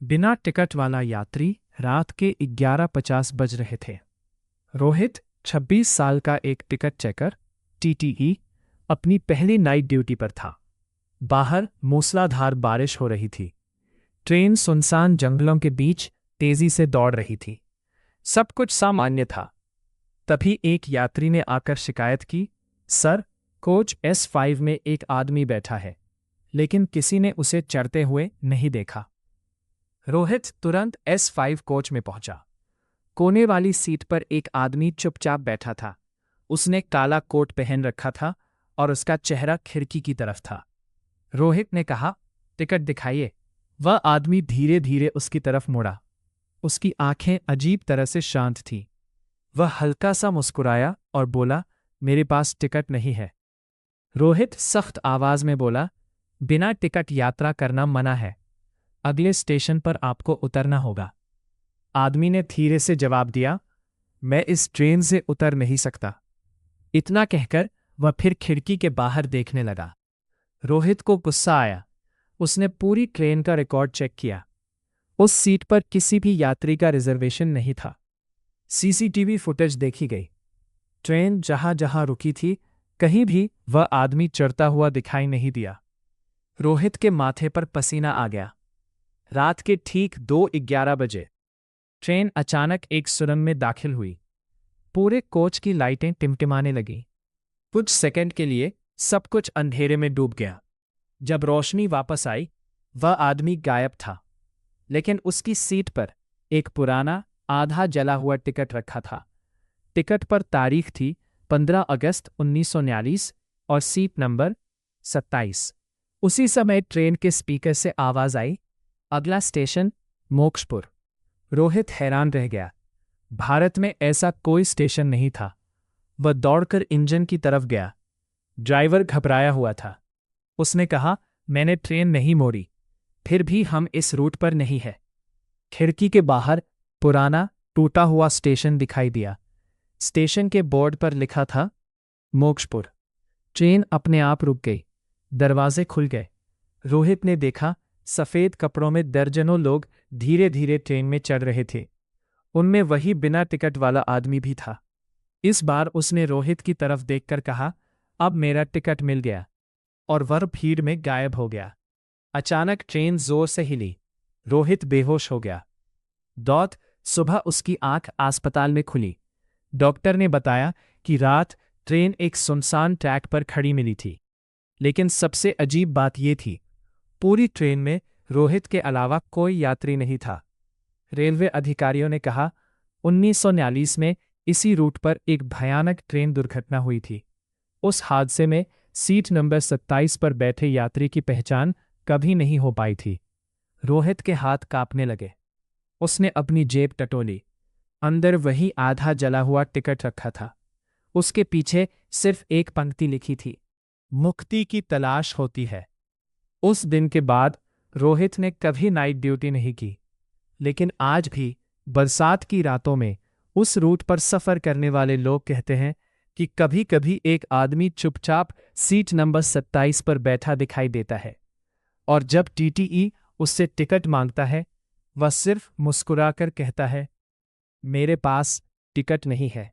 बिना टिकट वाला यात्री। रात के 11:50 बज रहे थे। रोहित 26 साल का एक टिकट चेकर टीटीई अपनी पहली नाइट ड्यूटी पर था। बाहर मूसलाधार बारिश हो रही थी। ट्रेन सुनसान जंगलों के बीच तेजी से दौड़ रही थी। सब कुछ सामान्य था। तभी एक यात्री ने आकर शिकायत की, सर, कोच S5 में एक आदमी बैठा है, लेकिन किसी ने उसे चढ़ते हुए नहीं देखा। रोहित तुरंत S5 कोच में पहुंचा। कोने वाली सीट पर एक आदमी चुपचाप बैठा था। उसने काला कोट पहन रखा था और उसका चेहरा खिड़की की तरफ था। रोहित ने कहा, टिकट दिखाइए। वह आदमी धीरे धीरे उसकी तरफ मुड़ा। उसकी आंखें अजीब तरह से शांत थीं। वह हल्का सा मुस्कुराया और बोला, मेरे पास टिकट नहीं है। रोहित सख्त आवाज में बोला, बिना टिकट यात्रा करना मना है। अगले स्टेशन पर आपको उतरना होगा। आदमी ने धीरे से जवाब दिया, मैं इस ट्रेन से उतर नहीं सकता। इतना कहकर वह फिर खिड़की के बाहर देखने लगा। रोहित को गुस्सा आया। उसने पूरी ट्रेन का रिकॉर्ड चेक किया। उस सीट पर किसी भी यात्री का रिजर्वेशन नहीं था। सीसीटीवी फुटेज देखी गई। ट्रेन जहां जहां रुकी थी, कहीं भी वह आदमी चढ़ता हुआ दिखाई नहीं दिया। रोहित के माथे पर पसीना आ गया। रात के ठीक 2:11 बजे ट्रेन अचानक एक सुरंग में दाखिल हुई। पूरे कोच की लाइटें टिमटिमाने लगीं। कुछ सेकंड के लिए सब कुछ अंधेरे में डूब गया। जब रोशनी वापस आई, वह आदमी गायब था, लेकिन उसकी सीट पर एक पुराना आधा जला हुआ टिकट रखा था। टिकट पर तारीख थी 15 अगस्त 1949 और सीट नंबर 27। उसी समय ट्रेन के स्पीकर से आवाज आई, अगला स्टेशन मोक्षपुर। रोहित हैरान रह गया। भारत में ऐसा कोई स्टेशन नहीं था। वह दौड़कर इंजन की तरफ गया। ड्राइवर घबराया हुआ था। उसने कहा, मैंने ट्रेन नहीं मोड़ी, फिर भी हम इस रूट पर नहीं है। खिड़की के बाहर पुराना टूटा हुआ स्टेशन दिखाई दिया। स्टेशन के बोर्ड पर लिखा था, मोक्षपुर। ट्रेन अपने आप रुक गई। दरवाजे खुल गए। रोहित ने देखा, सफेद कपड़ों में दर्जनों लोग धीरे धीरे ट्रेन में चढ़ रहे थे। उनमें वही बिना टिकट वाला आदमी भी था। इस बार उसने रोहित की तरफ देखकर कहा, अब मेरा टिकट मिल गया, और वह भीड़ में गायब हो गया। अचानक ट्रेन जोर से हिली। रोहित बेहोश हो गया। दौत सुबह उसकी आंख अस्पताल में खुली। डॉक्टर ने बताया कि रात ट्रेन एक सुनसान ट्रैक पर खड़ी मिली थी। लेकिन सबसे अजीब बात यह थी, पूरी ट्रेन में रोहित के अलावा कोई यात्री नहीं था। रेलवे अधिकारियों ने कहा, 1949 में इसी रूट पर एक भयानक ट्रेन दुर्घटना हुई थी। उस हादसे में सीट नंबर 27 पर बैठे यात्री की पहचान कभी नहीं हो पाई थी। रोहित के हाथ कांपने लगे। उसने अपनी जेब टटोली। अंदर वही आधा जला हुआ टिकट रखा था। उसके पीछे सिर्फ एक पंक्ति लिखी थी, मुक्ति की तलाश होती है। उस दिन के बाद रोहित ने कभी नाइट ड्यूटी नहीं की। लेकिन आज भी बरसात की रातों में उस रूट पर सफर करने वाले लोग कहते हैं कि कभी कभी एक आदमी चुपचाप सीट नंबर 27 पर बैठा दिखाई देता है, और जब टीटीई उससे टिकट मांगता है, वह सिर्फ मुस्कुराकर कहता है, मेरे पास टिकट नहीं है।